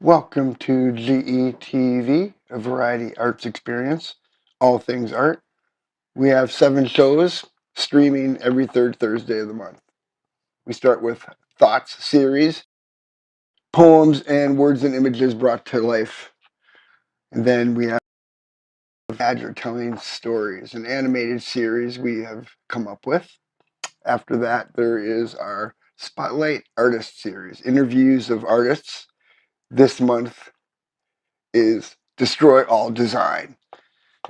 Welcome to GETV, a variety arts experience, all things art. We have 7 shows streaming every third Thursday of the month. We start with Thoughts series, poems and words and images brought to life. And then we have Badger telling stories, an animated series we have come up with. After that, there is our Spotlight Artist series, interviews of artists. This month is Destroy All Design.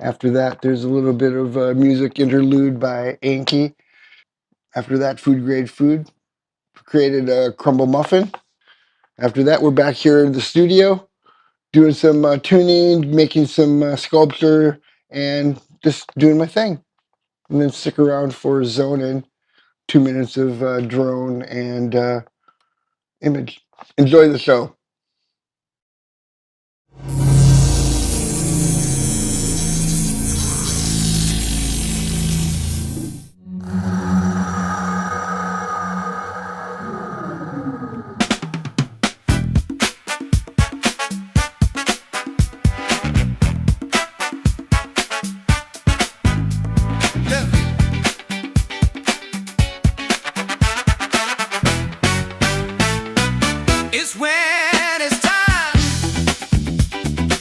After that, there's a little bit of a music interlude by Anki. After that, Food Grade Food created a crumble muffin. After that, we're back here in the studio doing some tuning, making some sculpture, and just doing my thing. And then stick around for Zone In, 2 minutes of drone and image. Enjoy the show. It's when it's time,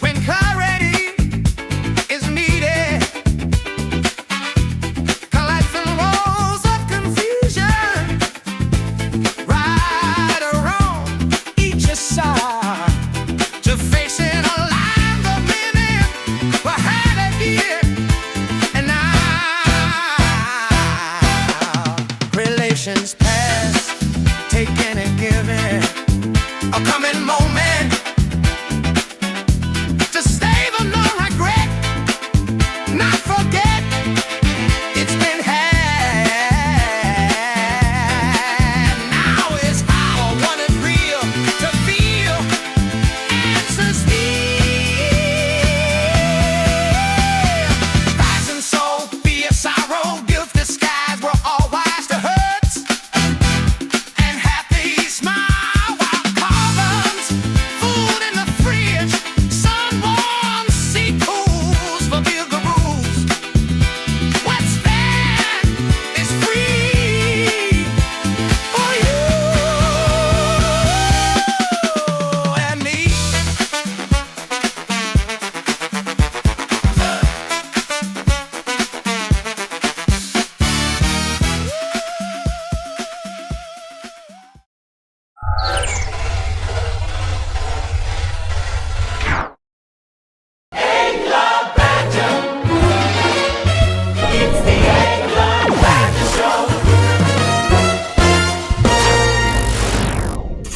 when clarity is needed, collapsing walls of confusion, right or wrong, each aside, to facing a line of meaning for had a year, and now relations past, taking and giving. A coming moment to save a no regret, not forget it's been had. Now is how I want it real to feel answers here. Rising soul, fear, sorrow, guilt, disguise, we're all wise to hurts and happy smile.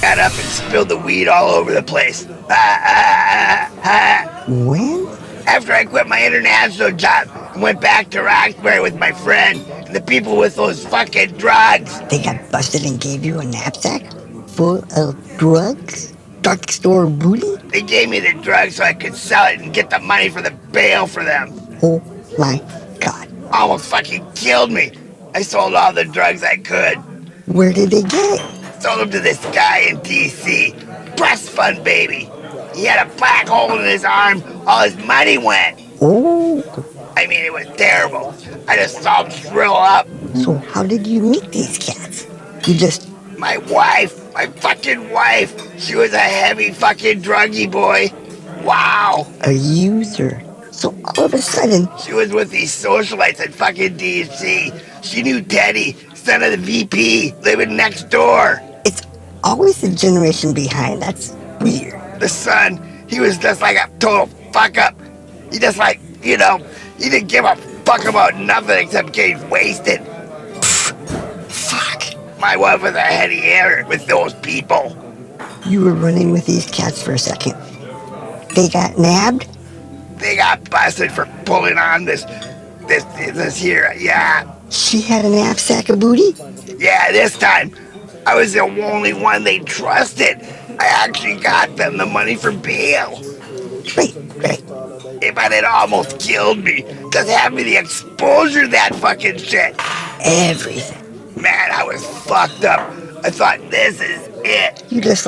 Got up and spilled the weed all over the place. When? After I quit my international job and went back to Roxbury with my friend and the people with those fucking drugs. They got busted and gave you a knapsack full of drugs? Drugstore booty? They gave me the drugs so I could sell it and get the money for the bail for them. Oh my God. Almost fucking killed me. I sold all the drugs I could. Where did they get it? Sold them to this guy in D.C. Trust fund baby. He had a black hole in his arm. All his money went. Oh. I mean, it was terrible. I just saw him shrivel up. So how did you meet these cats? You just... My wife, my fucking wife, she was a heavy fucking druggie boy. Wow. a user. So all of a sudden... She was with these socialites at fucking D.C. She knew Teddy, son of the VP, living next door. It's always the generation behind. That's weird. The son, he was just like a total fuck up. He just like, he didn't give a fuck about nothing except getting wasted. Fuck. My wife was a heady hitter with those people. You were running with these cats for a second. They got nabbed? They got busted for pulling on this here, yeah. She had a knapsack of booty? Yeah, this time, I was the only one they trusted. I actually got them the money for bail. Right. But it almost killed me. Just having the exposure to that fucking shit. Everything. Man, I was fucked up. I thought, this is it. You just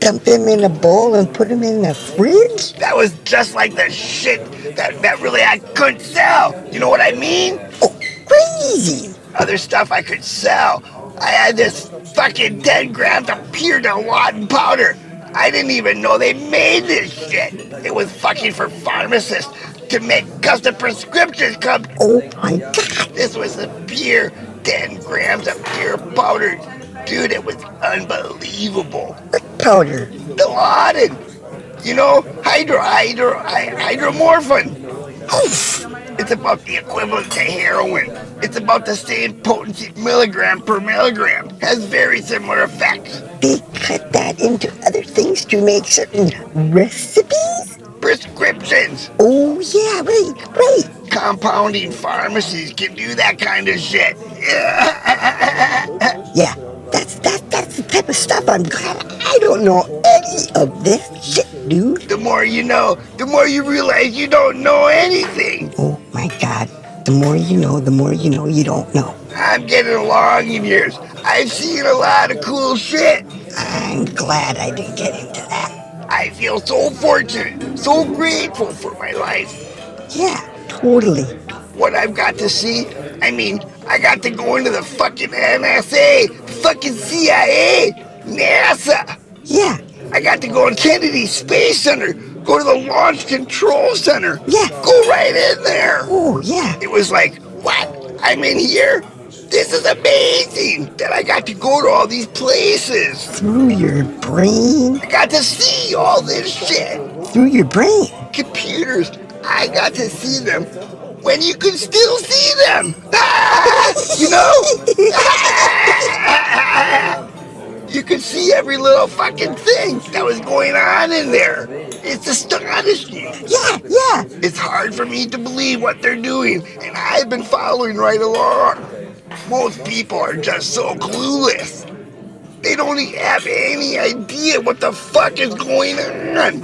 dump them in a bowl and put them in the fridge? That was just like the shit that really I couldn't sell. You know what I mean? Oh, crazy. Other stuff I could sell. I had this fucking 10 grams of pure Dilaudid powder. I didn't even know they made this shit. It was fucking for pharmacists to make custom prescriptions come. Oh my God. This was the pure 10 grams of pure powder. Dude, it was unbelievable. What powder? Dilaudid. You know, hydromorphine. Oof. It's about the equivalent to heroin. It's about the same potency milligram per milligram. Has very similar effects. They cut that into other things to make certain recipes? Prescriptions. Oh yeah, right. Compounding pharmacies can do that kind of shit. Yeah, that's the type of stuff I'm glad I don't know any of this shit, dude. The more you know, the more you realize you don't know anything. Oh my God, the more you know you don't know. I'm getting along in years. I've seen a lot of cool shit. I'm glad I didn't get into that. I feel so fortunate, so grateful for my life. Yeah, totally. What I've got to see, I mean, I got to go into the fucking NSA, fucking CIA, NASA. Yeah, I got to go in Kennedy Space Center, go to the Launch Control Center. Yeah. Go right in there. oh yeah. It was like, what? I'm in here? This is amazing that I got to go to all these places. Through your brain? I got to see all this shit. Through your brain? Computers, I got to see them when you can still see them. Ah, you know? You could see every little fucking thing that was going on in there. It's astonishing. Yeah. It's hard for me to believe what they're doing, and I've been following right along. Most people are just so clueless. They don't even have any idea what the fuck is going on.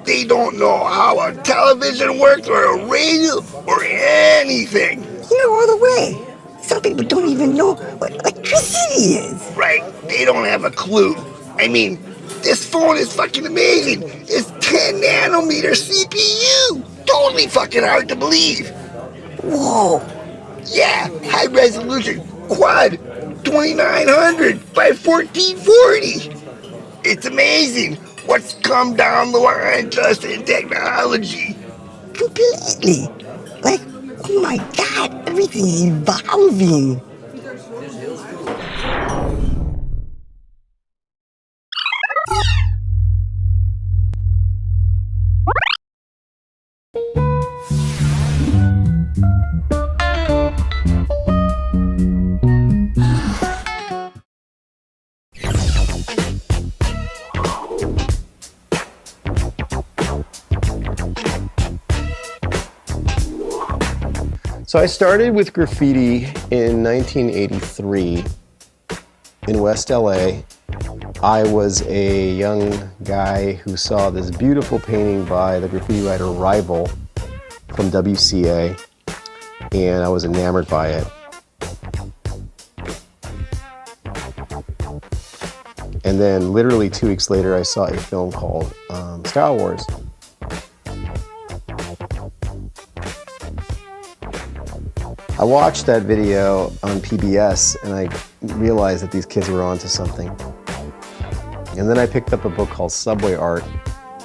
They don't know how a television works or a radio or anything. You know, all the way. Some people don't even know what electricity is. Right? They don't have a clue. I mean, this phone is fucking amazing. It's 10 nanometer CPU. Totally fucking hard to believe. Whoa. Yeah, high resolution quad 2900 by 1440. It's amazing what's come down the line just in technology. Completely. Like, oh my God, everything's evolving. So I started with graffiti in 1983 in West LA. I was a young guy who saw this beautiful painting by the graffiti writer Rival from WCA, and I was enamored by it. And then literally 2 weeks later, I saw a film called Style Wars. I watched that video on PBS and I realized that these kids were onto something. And then I picked up a book called Subway Art,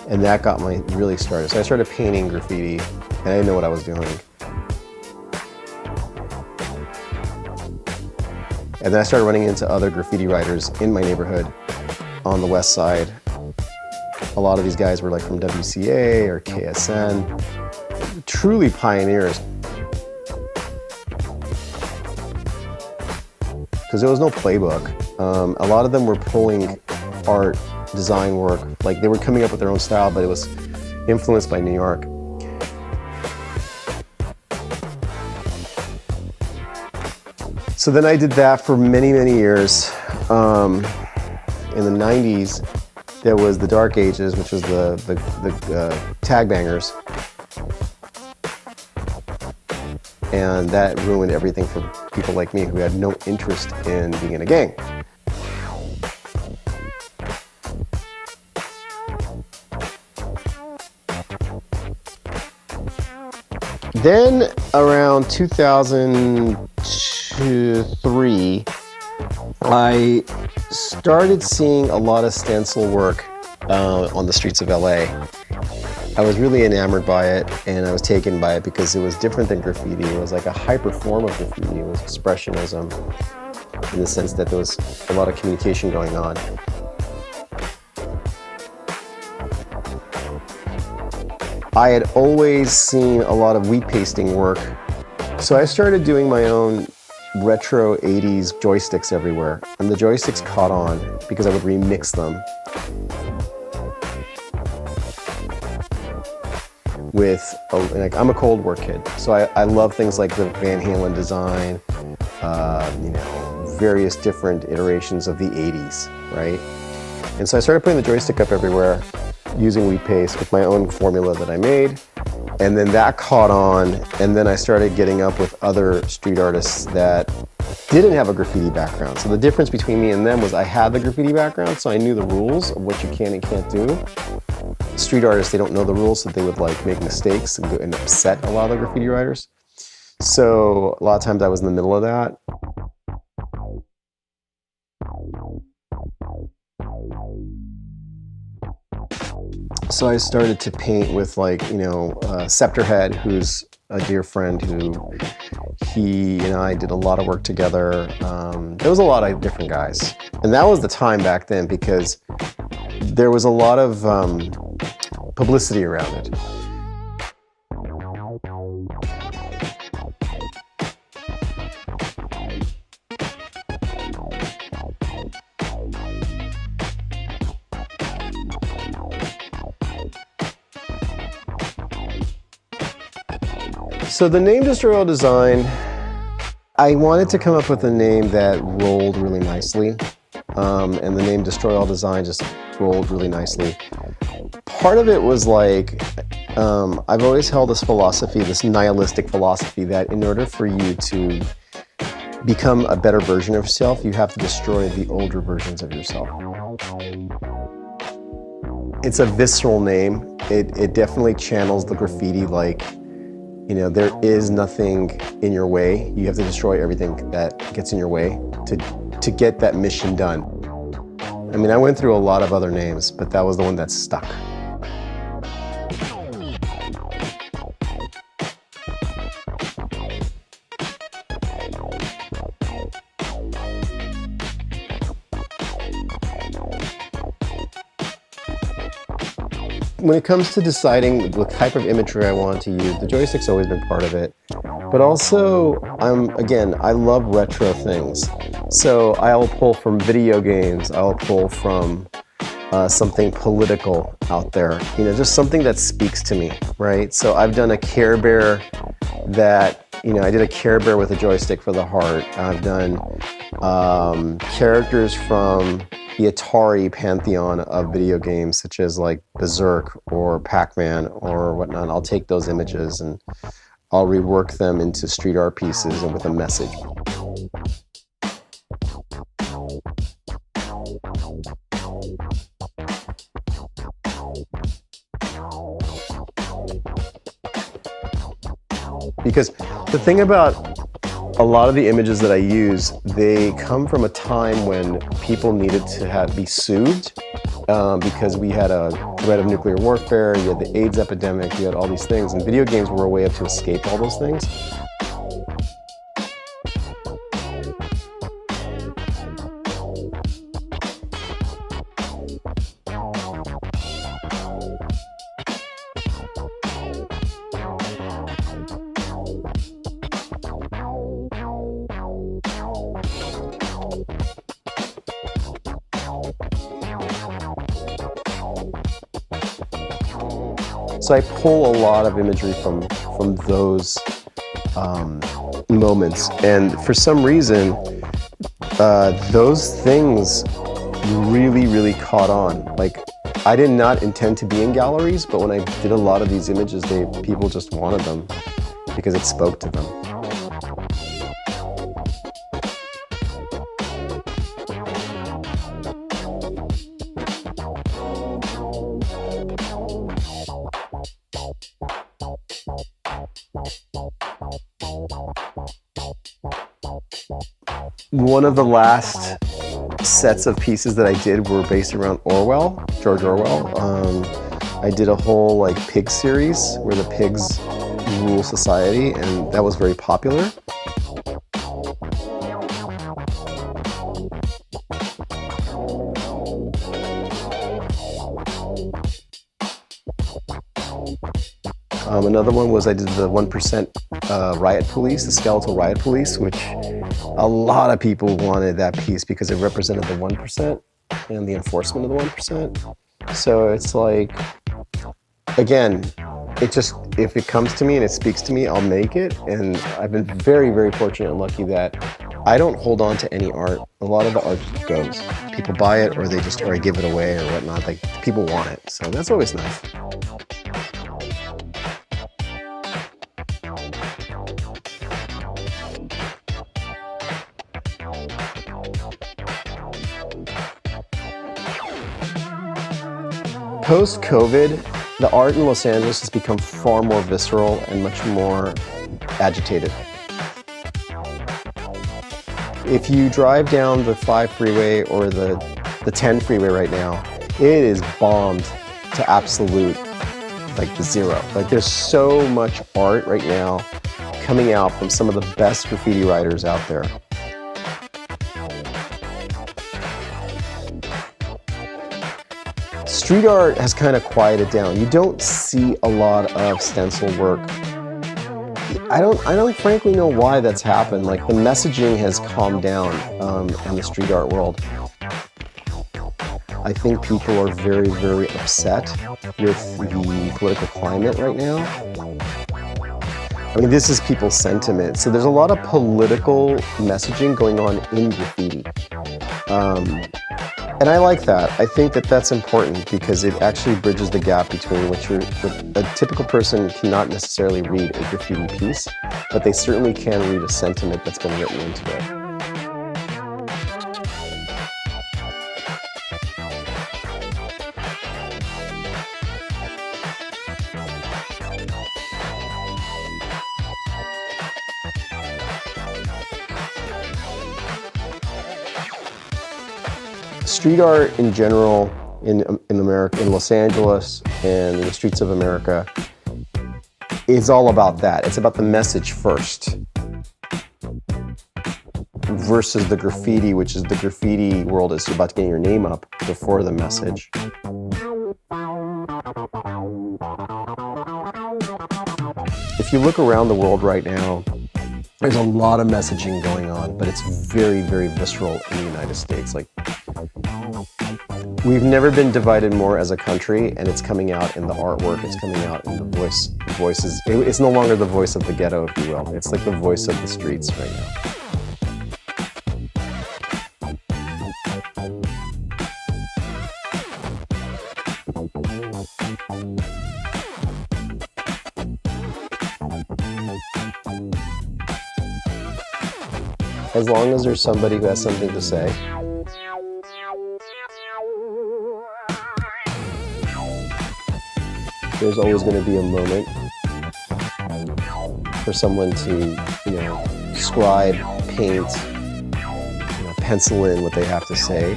and that got me really started. So I started painting graffiti and I didn't know what I was doing. And then I started running into other graffiti writers in my neighborhood on the west side. A lot of these guys were like from WCA or KSN, truly pioneers. Because there was no playbook. A lot of them were pulling art, design work, like they were coming up with their own style, but it was influenced by New York. So then I did that for many, many years. In the 90s, there was the Dark Ages, which was the tag bangers. And that ruined everything for people like me who had no interest in being in a gang. Then around 2003, I started seeing a lot of stencil work on the streets of LA. I was really enamored by it, and I was taken by it because it was different than graffiti. It was like a hyper form of graffiti. It was expressionism in the sense that there was a lot of communication going on. I had always seen a lot of wheat pasting work, so I started doing my own retro 80s joysticks everywhere, and the joysticks caught on because I would remix them with, like, I'm a Cold War kid, so I love things like the Van Halen design, you know, various different iterations of the 80s, right? And so I started putting the joystick up everywhere, using wheat paste with my own formula that I made, and then that caught on, and then I started getting up with other street artists that didn't have a graffiti background. So the difference between me and them was I had the graffiti background, so I knew the rules of what you can and can't do. Street artists, they don't know the rules, so they would like make mistakes and upset a lot of the graffiti writers. So a lot of times I was in the middle of that. So I started to paint with, like, you know, Scepterhead, who's a dear friend who he and I did a lot of work together. There was a lot of different guys. And that was the time back then because there was a lot of publicity around it. So the name Destroy Design, I wanted to come up with a name that rolled really nicely, and the name Destroy All Design just rolled really nicely. Part of it was like, I've always held this philosophy, this nihilistic philosophy, that in order for you to become a better version of yourself, you have to destroy the older versions of yourself. It's a visceral name. It definitely channels the graffiti, like, you know, there is nothing in your way. You have to destroy everything that gets in your way to get that mission done. I mean, I went through a lot of other names, but that was the one that stuck. When it comes to deciding the type of imagery I want to use, the joystick's always been part of it. But also, I love retro things. So I'll pull from video games, I'll pull from something political out there. You know, just something that speaks to me, right? So I've done a Care Bear that, you know, I did a Care Bear with a joystick for the heart. I've done characters from the Atari pantheon of video games, such as like Berserk or Pac-Man or whatnot. I'll take those images and I'll rework them into street art pieces and with a message. Because the thing about a lot of the images that I use, they come from a time when people needed to be soothed because we had a threat of nuclear warfare, you had the AIDS epidemic, you had all these things, and video games were a way to escape all those things. So I pull a lot of imagery from those moments, and for some reason, those things really caught on. Like, I did not intend to be in galleries, but when I did a lot of these images, people just wanted them because it spoke to them. One of the last sets of pieces that I did were based around Orwell, George Orwell. I did a whole like pig series where the pigs rule society, and that was very popular. Another one was I did the 1% riot police, the skeletal riot police, which a lot of people wanted that piece because it represented the 1% and the enforcement of the 1%. So it's like, again, it just, if it comes to me and it speaks to me, I'll make it. And I've been very, very fortunate and lucky that I don't hold on to any art. A lot of the art goes. People buy it or or I give it away or whatnot. Like, people want it. So that's always nice. Post-COVID, the art in Los Angeles has become far more visceral and much more agitated. If you drive down the 5 freeway or the 10 freeway right now, it is bombed to absolute, like, zero. Like, there's so much art right now coming out from some of the best graffiti writers out there. Street art has kind of quieted down. You don't see a lot of stencil work. I don't frankly know why that's happened. Like, the messaging has calmed down in the street art world. I think people are very, very upset with the political climate right now. I mean, this is people's sentiment. So there's a lot of political messaging going on in graffiti. And I like that. I think that that's important because it actually bridges the gap between what a typical person cannot necessarily read a graffiti piece, but they certainly can read a sentiment that's been written into it. Street art in general in America, in Los Angeles and in the streets of America, is all about that. It's about the message first versus the graffiti, which is the graffiti world is about getting your name up before the message. If you look around the world right now, there's a lot of messaging going on, but it's very, very visceral in the United States. Like, we've never been divided more as a country, and it's coming out in the artwork, it's coming out in the voices. It's no longer the voice of the ghetto, if you will. It's like the voice of the streets right now. As long as there's somebody who has something to say, there's always going to be a moment for someone to, scribe, paint, pencil in what they have to say.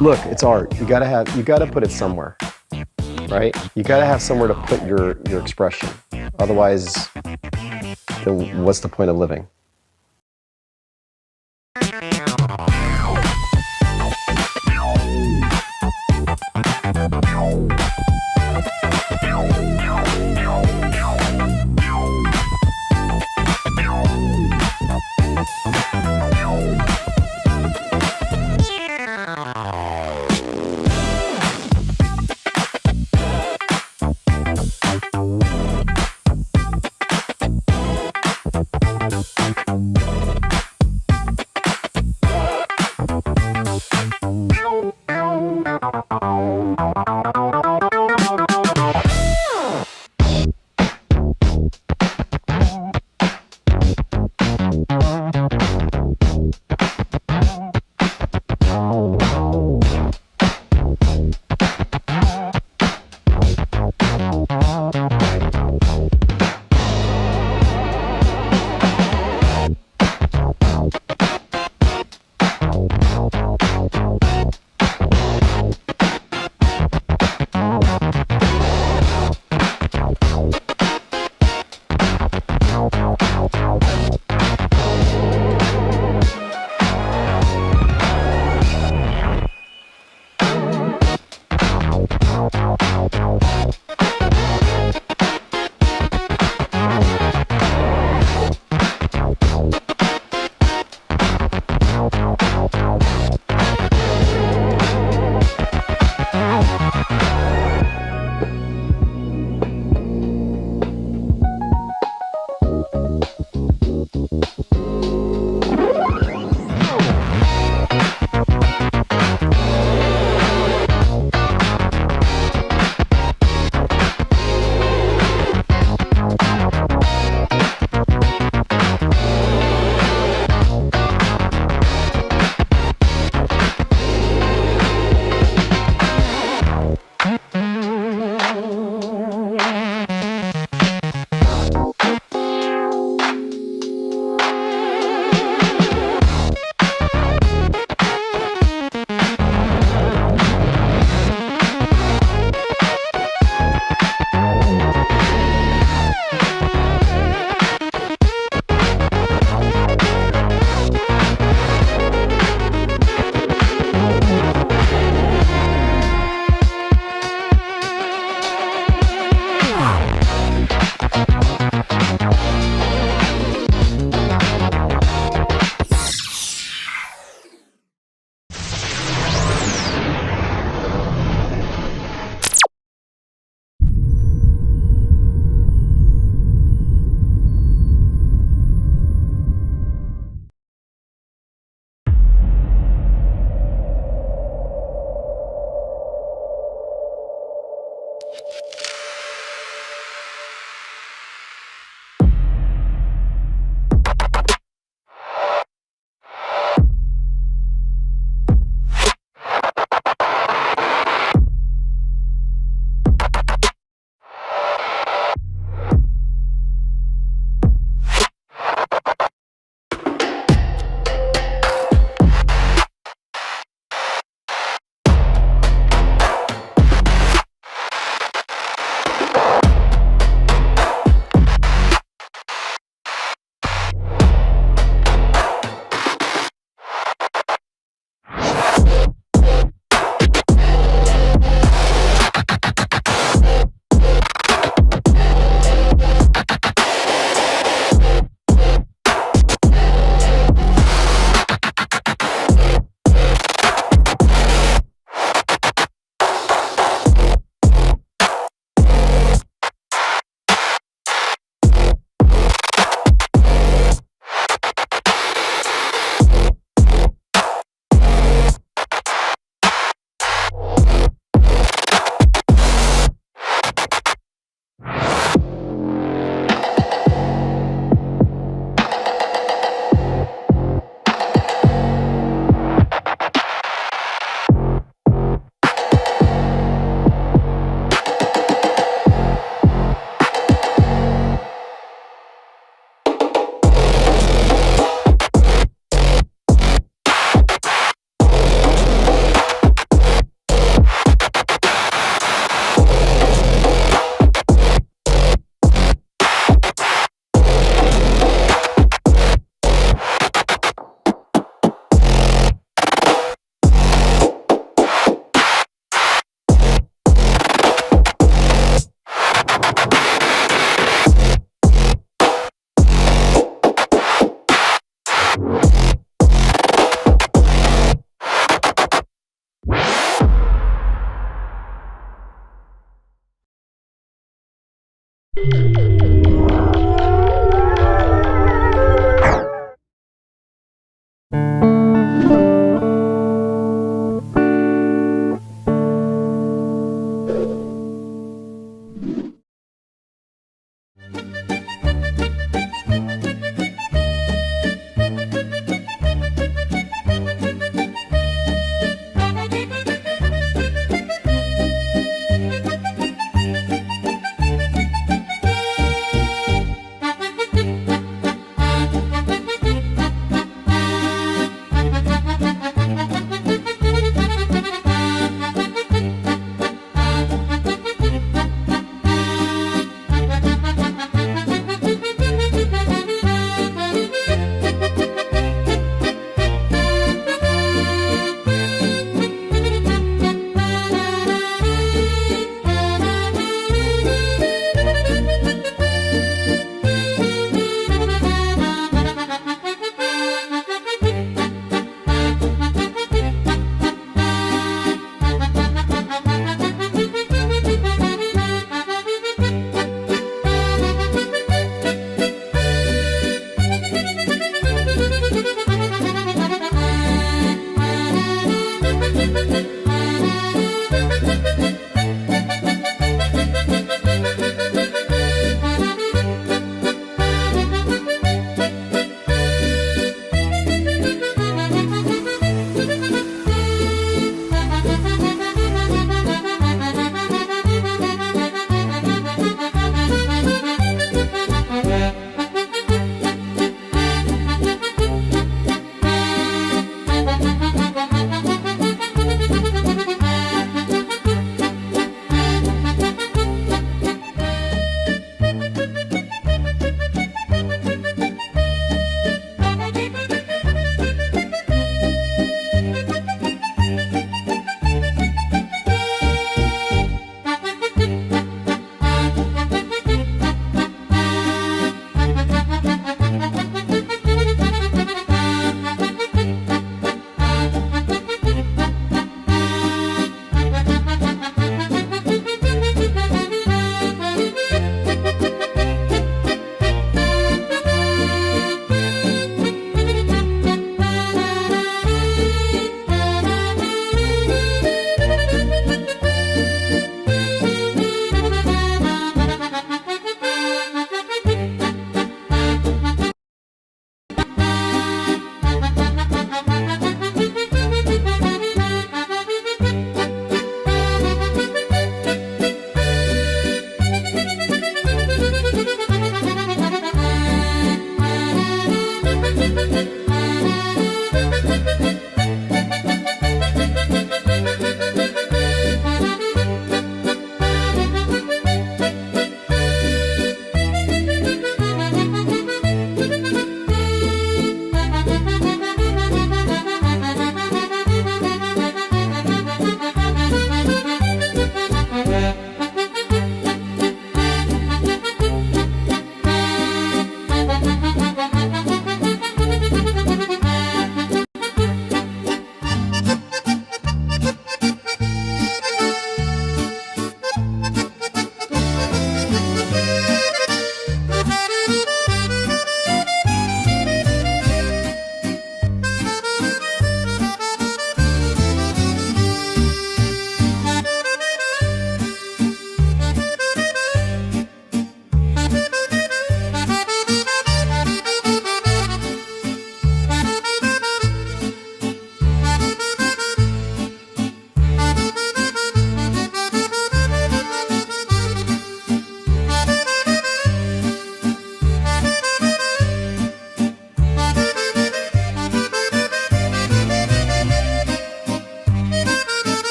Look, it's art. You gotta put it somewhere, right? You gotta have somewhere to put your expression. Otherwise, then what's the point of living?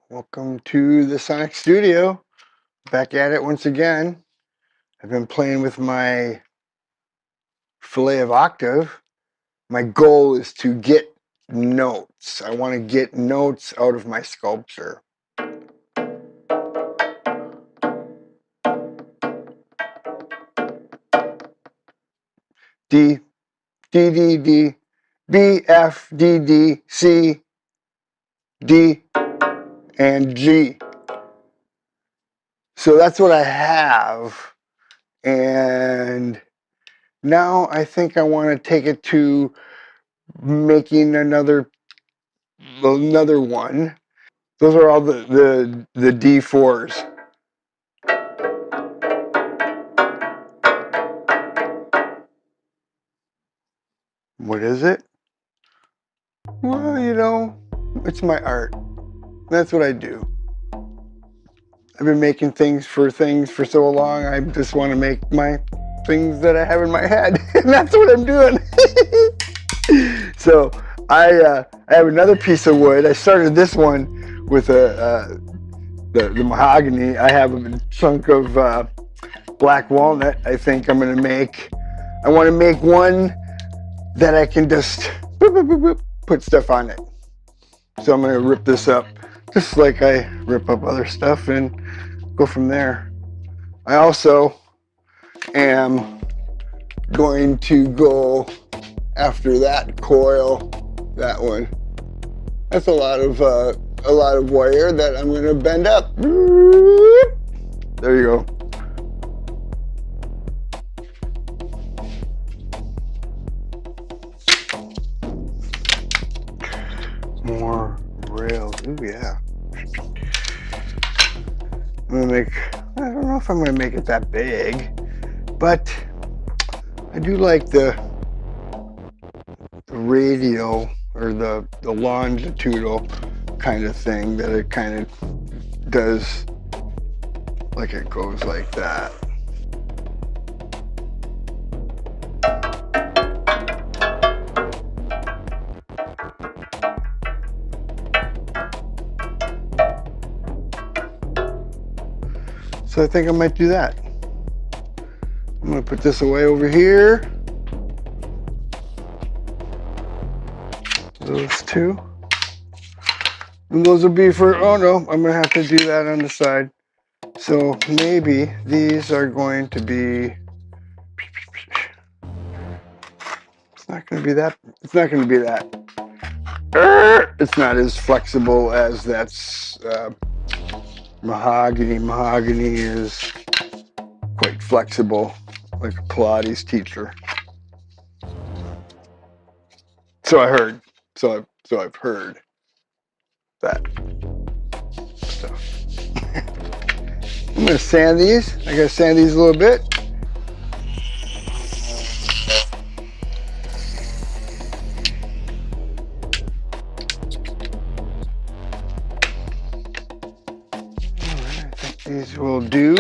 Welcome to the Sonic Studio. Back at it once again. I've been playing with my fillet of octave. My goal is to get notes. I want to get notes out of my sculpture. D, D, D, D, B, F, D, D, C, D, and G. So that's what I have. And now I think I want to take it to making another one. Those are all the D4s. What is it? Well, you know, it's my art. That's what I do. I've been making things for so long. I just want to make my things that I have in my head, and that's what I'm doing. So I have another piece of wood. I started this one with the mahogany. I have a chunk of black walnut. I think I'm gonna make. I want to make one that I can just boop, boop, boop, boop, put stuff on it. So I'm gonna rip this up just like I rip up other stuff and go from there. I also am going to go after that coil, that one. That's a lot of wire that I'm gonna bend up. There you go. More rails. Ooh, yeah. I'm gonna make, I don't know if I'm gonna make it that big, but I do like the radial or the longitudinal kind of thing, that it kind of does, like it goes like that. So I think I might do that. I'm gonna put this away over here. Those two. And those will be for, oh no, I'm gonna have to do that on the side. So maybe these are going to be, it's not gonna be that, it's not gonna be that. It's not as flexible as that's mahogany. Mahogany is quite flexible, like a Pilates teacher. So I heard. So I've heard that stuff. I'm gonna sand these. I gotta sand these a little bit. Alright, I think these will do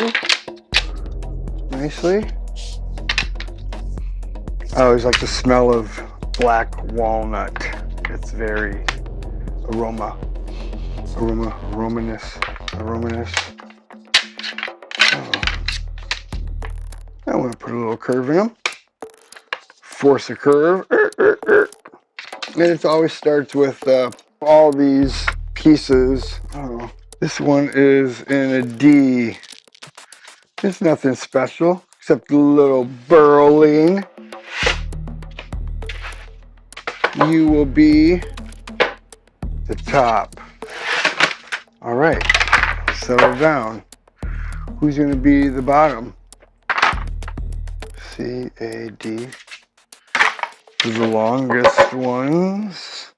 nicely. I always like the smell of black walnut. It's very aromatous. Oh. I want to put a little curve in them. Force a curve. And it always starts with all these pieces. Oh, this one is in a D. There's nothing special except a little burling. You will be the top. All right, settle down. Who's going to be the bottom? C, A, D. The longest ones.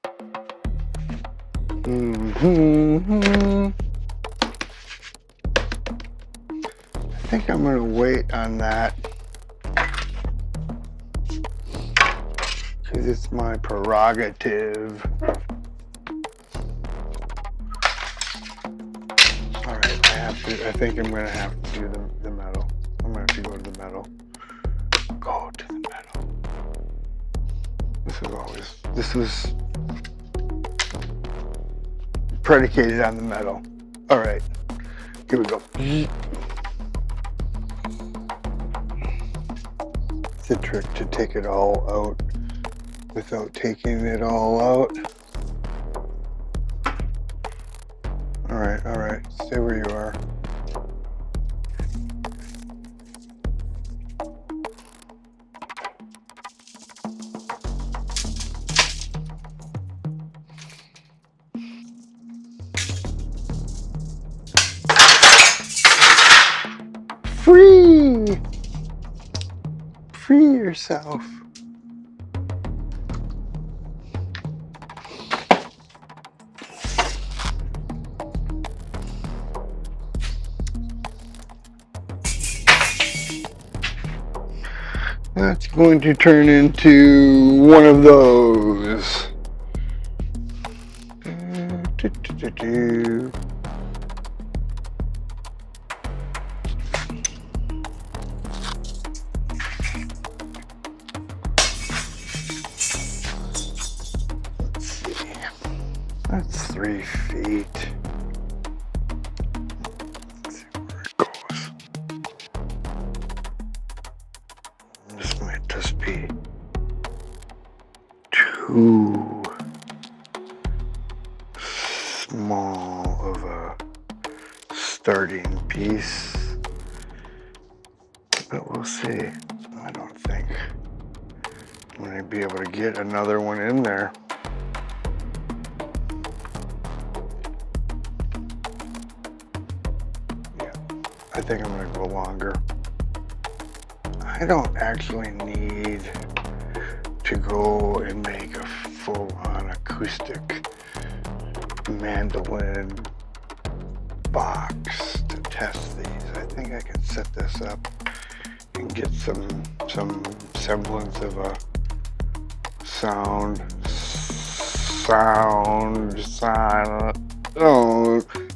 I think I'm going to wait on that, because it's my prerogative. All right, I think I'm going to have to do the metal. I'm going to have to go to the metal. Go to the metal. This was predicated on the metal. All right, here we go. It's a trick to take it all out without taking it all out. All right, stay where you are. Free! Free yourself. That's going to turn into one of those. That's 3 feet. Let's see where it goes. This might just be too small of a starting piece. But we'll see. I don't think I'm going to be able to get another one in there. I think I'm going to go longer. I don't actually need to go and make a full-on acoustic mandolin box to test these. I think I can set this up and get some semblance of a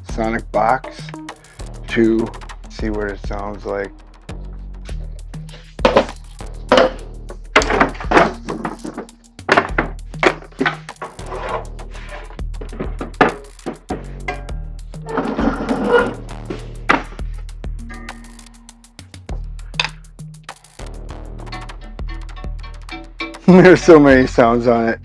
sonic box to see what it sounds like. There's so many sounds on it.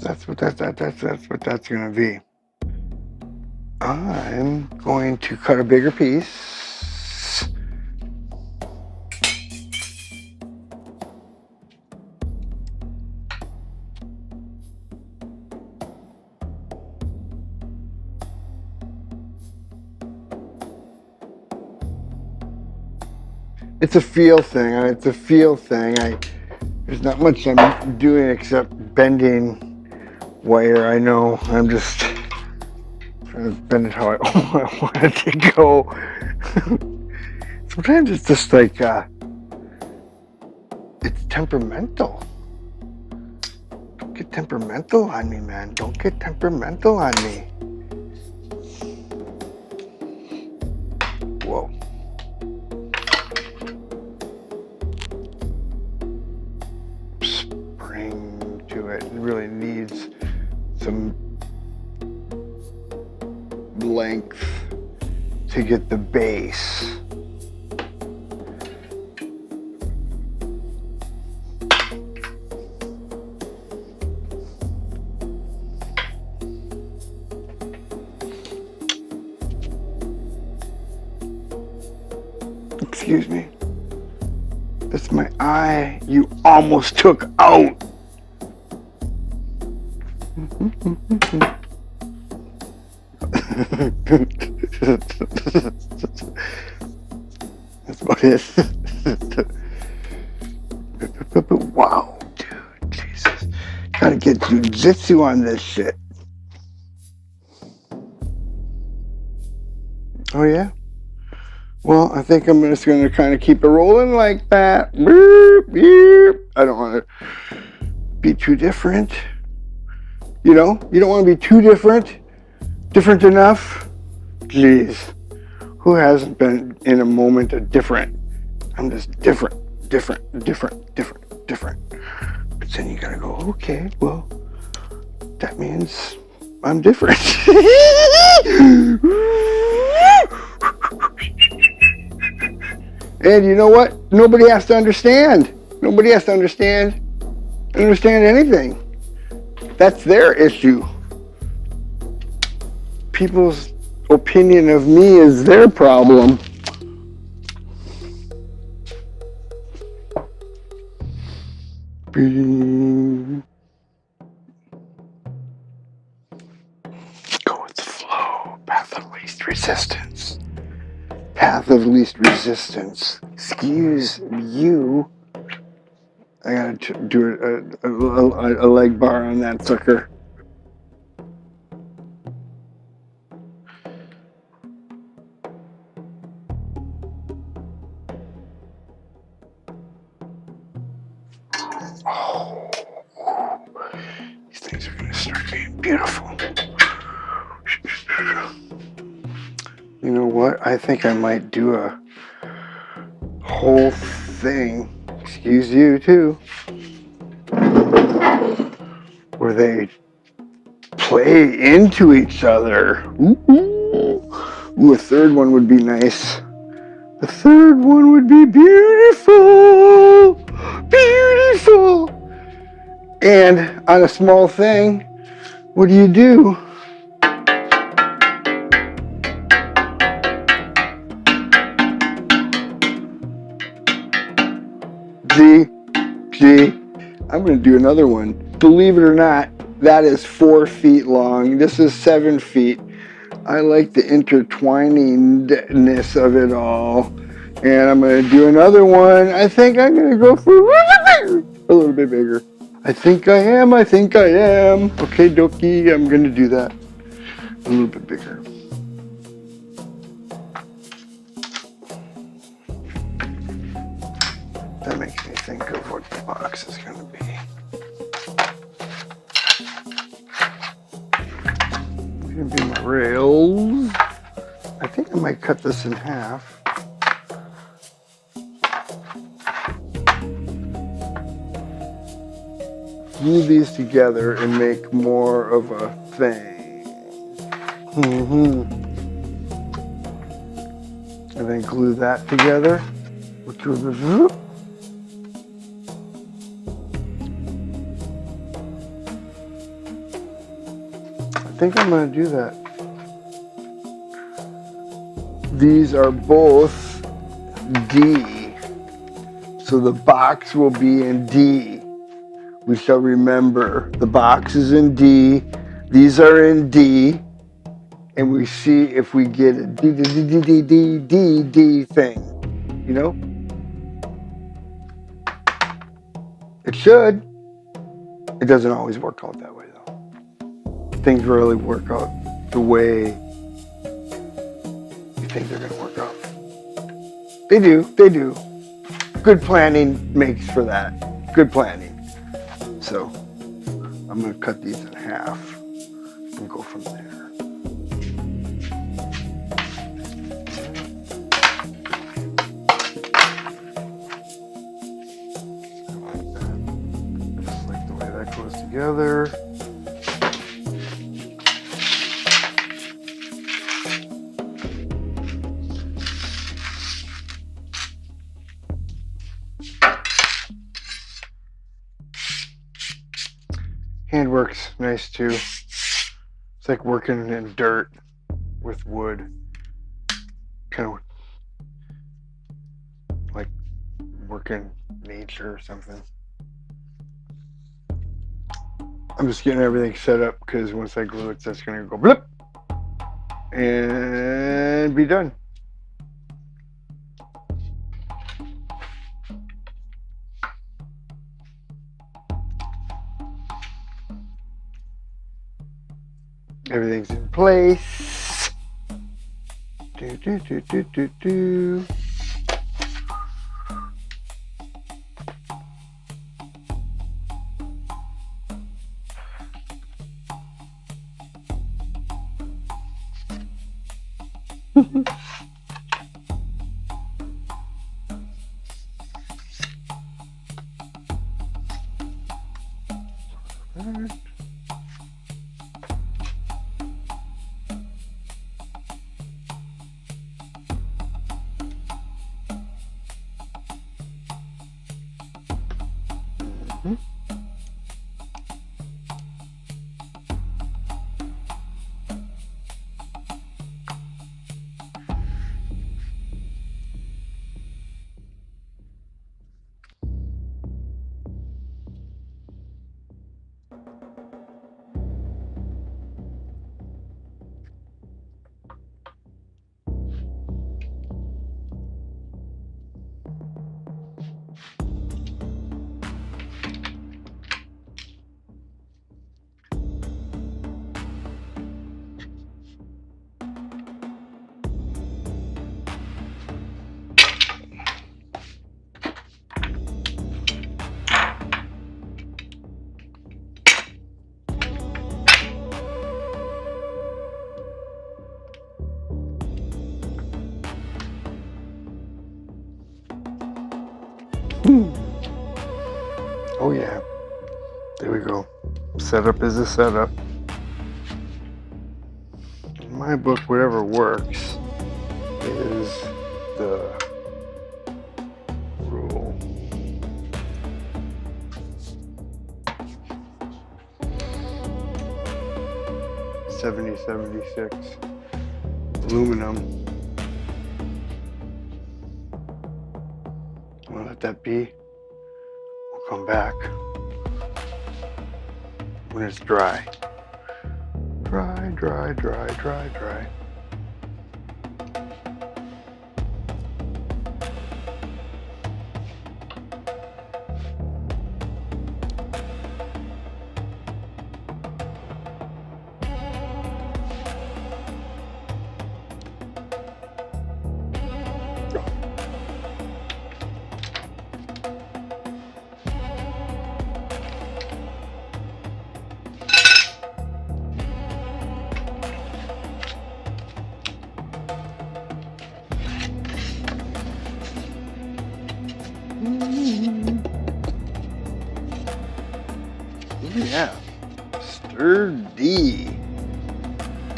That's what that's gonna be. I'm going to cut a bigger piece. It's a feel thing. There's not much I'm doing except bending wire. I know. I'm just trying to bend it how I want it to go. Sometimes it's just like it's temperamental. Don't get temperamental on me, man. Don't get temperamental on me. Whoa. Spring to it. It really needs some length to get the base. Excuse me. That's my eye you almost took out. That's about it. Wow, dude, Jesus. Gotta get jujitsu on this shit. Oh yeah? Well, I think I'm just gonna kind of keep it rolling like that. Beep, beep. I don't want to be too different. You know, you don't want to be too different. Different enough. Jeez, who hasn't been in a moment of different? I'm just different. But then you gotta go, okay, well, that means I'm different. And you know what? Nobody has to understand. Nobody has to understand anything. That's their issue. People's opinion of me is their problem. Go with the flow. Path of least resistance. Path of least resistance. Excuse you. I gotta do a leg bar on that sucker. Oh, these things are gonna start being beautiful. You know what? I think I might do a whole thing, excuse you too, where they play into each other. Ooh, a third one would be nice. The third one would be beautiful. Beautiful. And on a small thing, what do? G. I'm going to do another one. Believe it or not, that is 4 feet long. This is 7 feet. I like the intertwinedness of it all. And I'm going to do another one. I think I'm going to go for a little bit bigger. I think I am. Okay, dokie. I'm going to do that a little bit bigger. That makes me think of what the box is going to be. It's going to be my rails. I think I might cut this in half. Glue these together and make more of a thing. And then glue that together. Which was a I think I'm going to do that. These are both D. So the box will be in D. We shall remember the box is in D. These are in D. And we see if we get a D thing. You know? It should. It doesn't always work out that way, though. Things rarely work out the way you think they're going to work out. They do. Good planning makes for that. Good planning. So, I'm going to cut these in half and go from there. I like that. I just like the way that goes together. Handwork's nice too. It's like working in dirt with wood. Kind of like working nature or something. I'm just getting everything set up because once I glue it, that's going to go blip and be done. Everything's in place. Do. Setup is a setup. In my book, whatever works is the rule. $70.76 aluminum. I'll let that be. We'll come back when it's dry. Dry, dry, dry, dry, dry. Yeah, sturdy.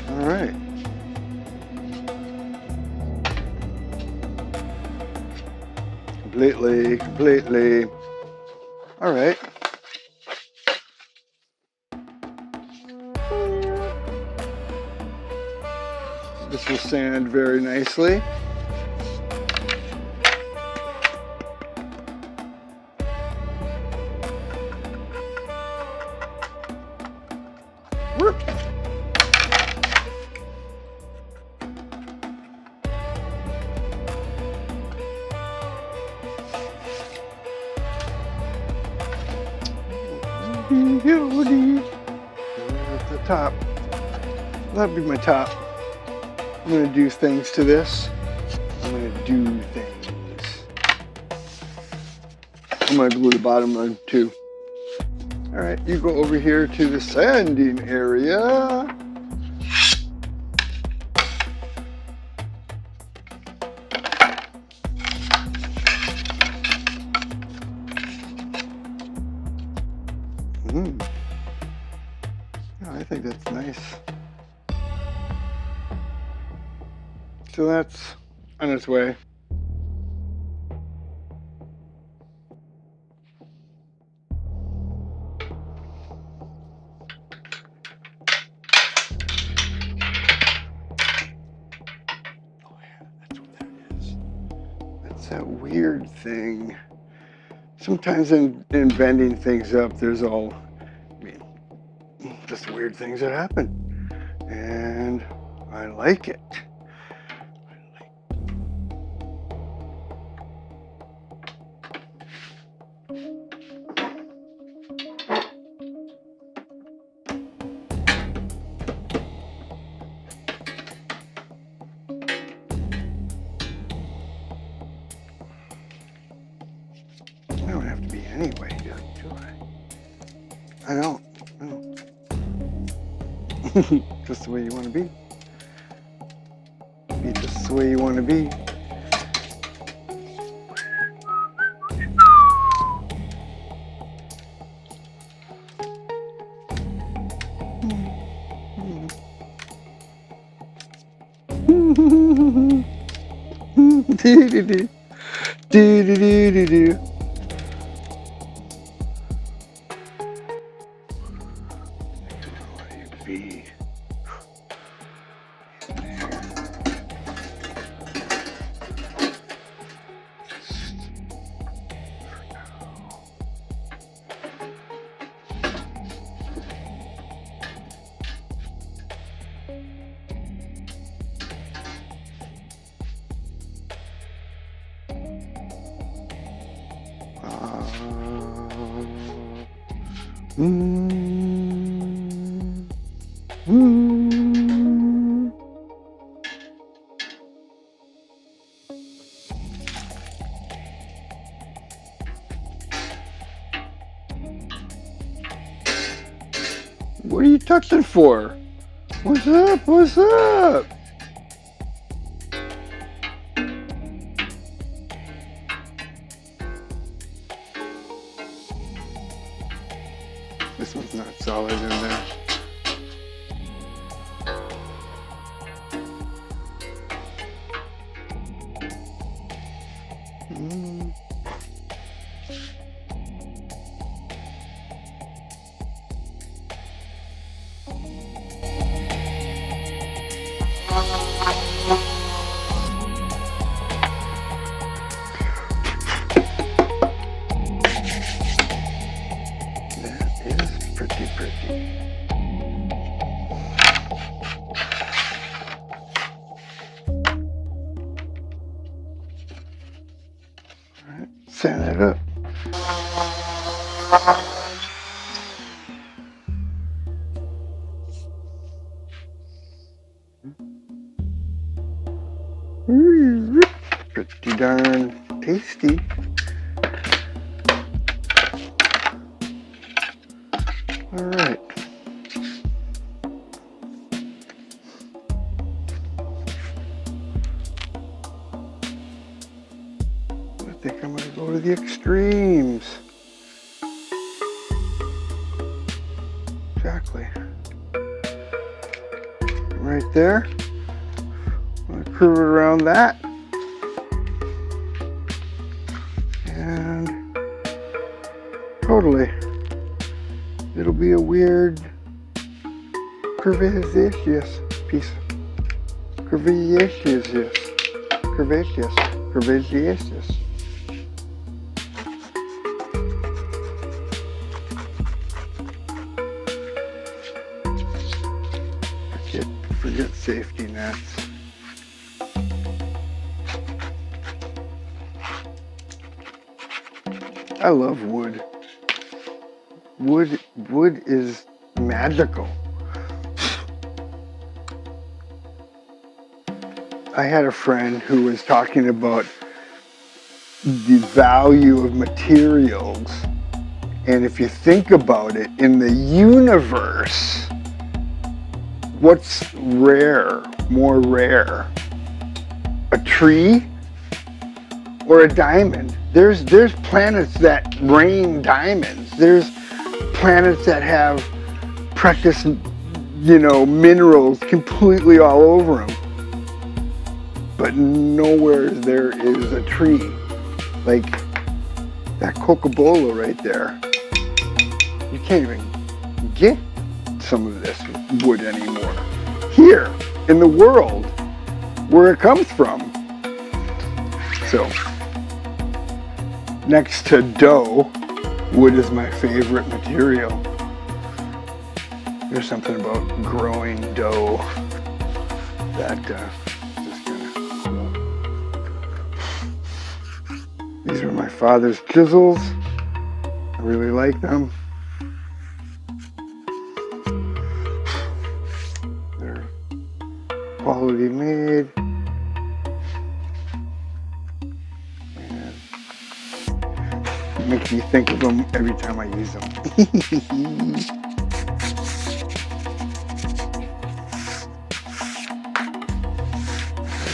All right. Completely. All right. This will sand very nicely. Whoop. At the top. That'll be my top. I'm going to do things to this. I'm going to do things. I'm going to glue the bottom one too. All right, you go over here to the sanding area. Yeah, I think that's nice. So that's on its way. That weird thing. Sometimes in bending things up, there's just weird things that happen. And I like it. I don't have to be anyway, do I? I don't. Just the way you want to be. Be just the way you want to be. Do. Be. What are you tucking for? What's up? What's up? This one's not solid That is pretty, pretty. All right, sand it up. Pretty darn tasty. All right. I think I'm gonna go to the extremes. Exactly. Right there. I'm gonna curve it around that. And totally. It'll be a weird curvaceous piece. Curvaceous. Curvaceous. Curvaceous. Forget safety nets. I love wood. Wood is magical. I had a friend who was talking about the value of materials, and if you think about it, in the universe, what's rare, more rare? A tree or a diamond? There's planets that rain diamonds. There's planets that have precious, minerals completely all over them. But nowhere there is a tree. Like that Coca-Cola right there. You can't even get some of this wood anymore. Here in the world where it comes from. So next to dough, wood is my favorite material. There's something about growing dough that just kind of cool. These are my father's chisels. I really like them. They're quality made. And it makes me think of them every time I use them.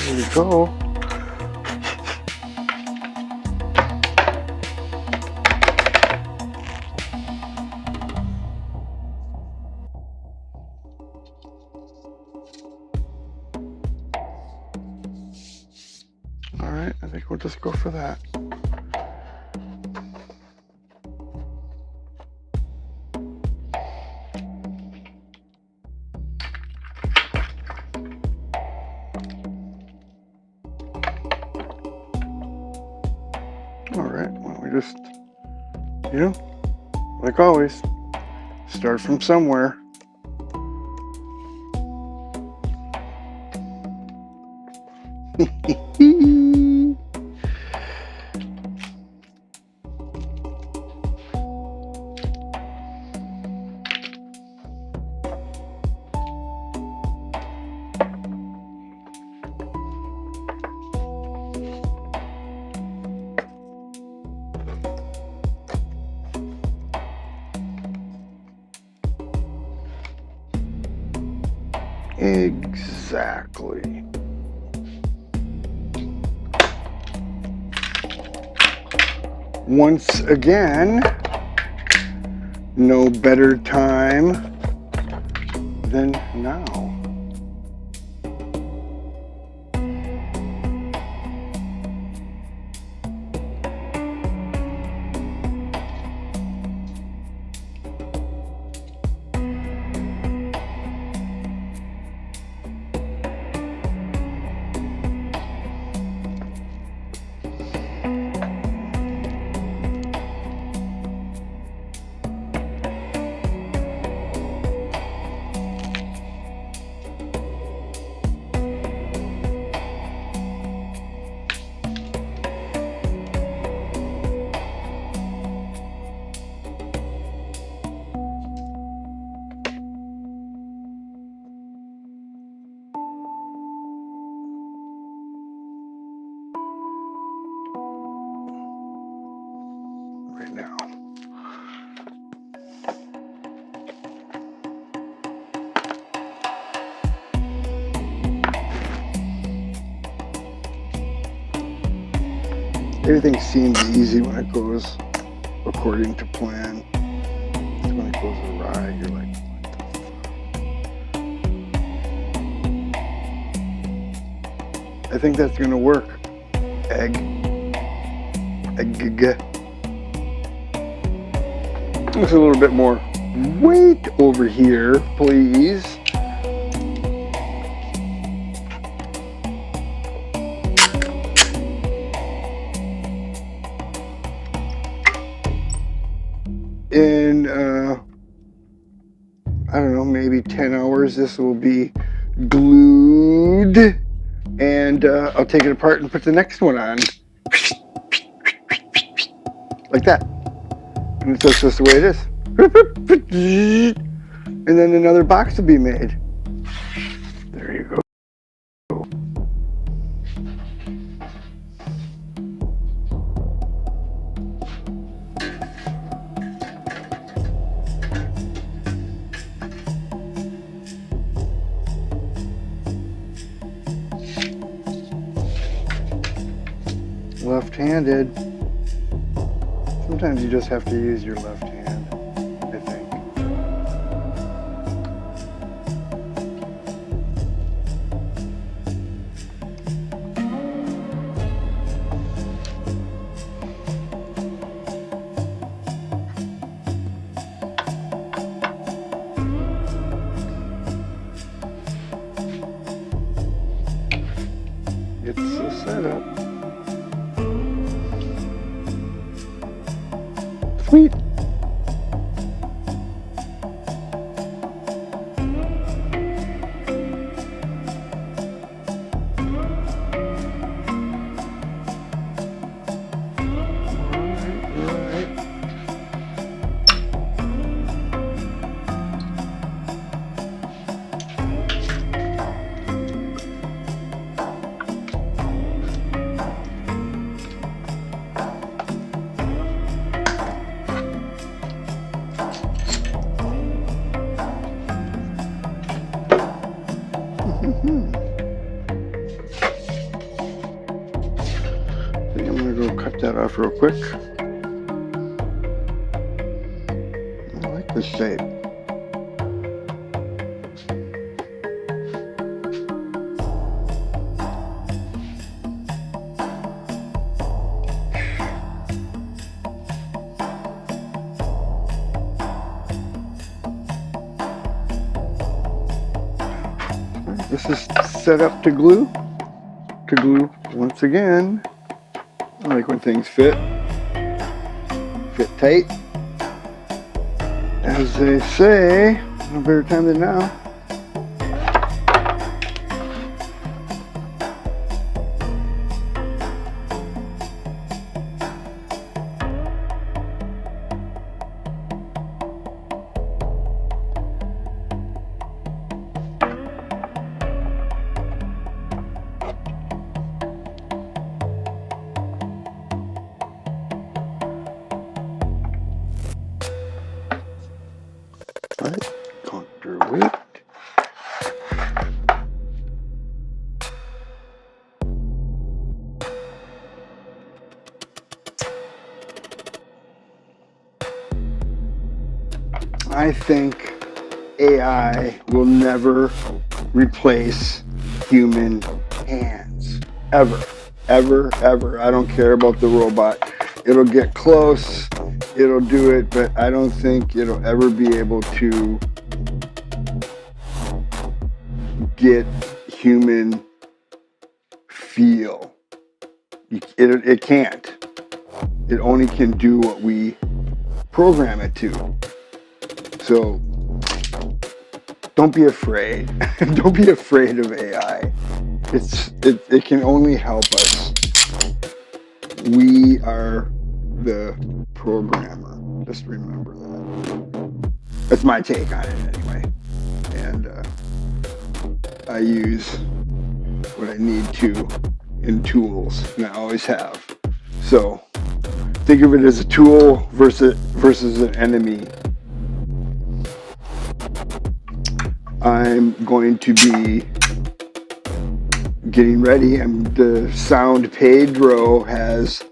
There we go. All right, I think we'll just go for that. All right, well, we just, like always, start from somewhere. Exactly. Once again, no better time than now. Everything seems easy when it goes according to plan. It's when it goes awry, you're like, what the fuck? I think that's gonna work. Eggla. Looks a little bit more weight over here, please. In I don't know, maybe 10 hours this will be glued, and I'll take it apart and put the next one on like that, and that's just the way it is. And then another box will be made. There you go. Left-handed. Sometimes you just have to use your left hand, I think. It's a setup. Sweet. I think I'm gonna go cut that off real quick. I like this shape. This is set up to glue. To glue once again. I like when things fit tight. As they say, no better time than now. Right, counterweight. I think AI will never replace human hands. Ever. Ever, ever. I don't care about the robot. It'll get close. It'll do it, but I don't think it'll ever be able to get human feel. It can't. It only can do what we program it to. So don't be afraid. Don't be afraid of AI. It can only help us. We are the programmer. Just remember that. That's my take on it anyway. And I use what I need to in tools, and I always have. So think of it as a tool versus an enemy. I'm going to be getting ready, and the sound Pedro has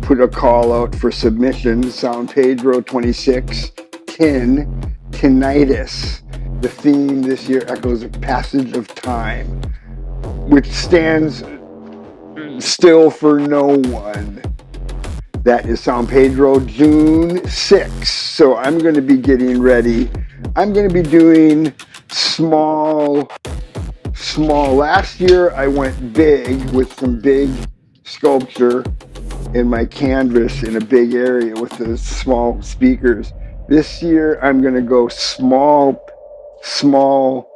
put a call out for submissions. San Pedro 26, Tin, Tinnitus. The theme this year echoes the passage of time, which stands still for no one. That is San Pedro, June 6th. So I'm going to be getting ready. I'm going to be doing small. Last year I went big with some big sculpture in my canvas in a big area with the small speakers. This year I'm going to go small sculptures,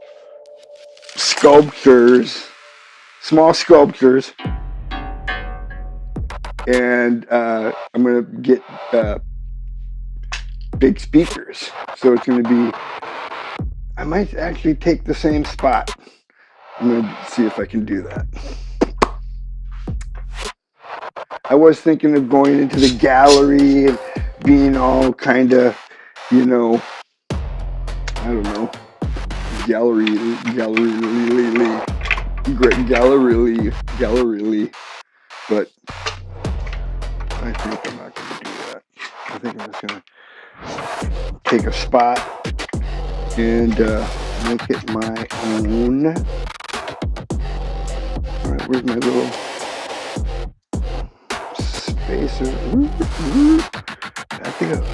and I'm going to get big speakers. So it's going to be, I might actually take the same spot. I'm going to see if I can do that. I was thinking of going into the gallery and being all kind of, you know, I don't know, gallery, but I think I'm not going to do that. I think I'm just going to take a spot and make it my own. All right, where's my little spacer? Back it up.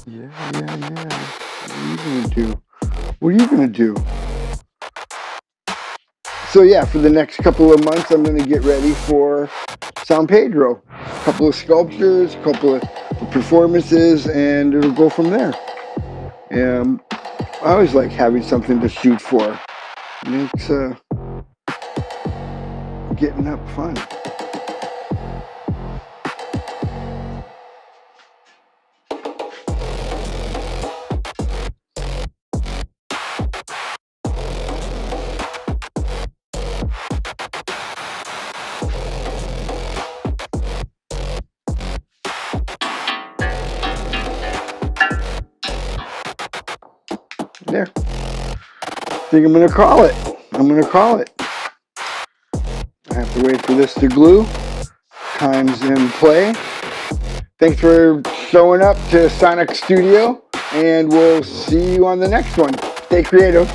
Yeah. What are you gonna do? So yeah, for the next couple of months, I'm gonna get ready for San Pedro. A couple of sculptures, a couple of performances, and it'll go from there. I always like having something to shoot for. It makes getting up fun. There. I think I'm gonna call it. I have to wait for this to glue. Time's in play. Thanks for showing up to Sonic Studio, and we'll see you on the next one. Stay creative.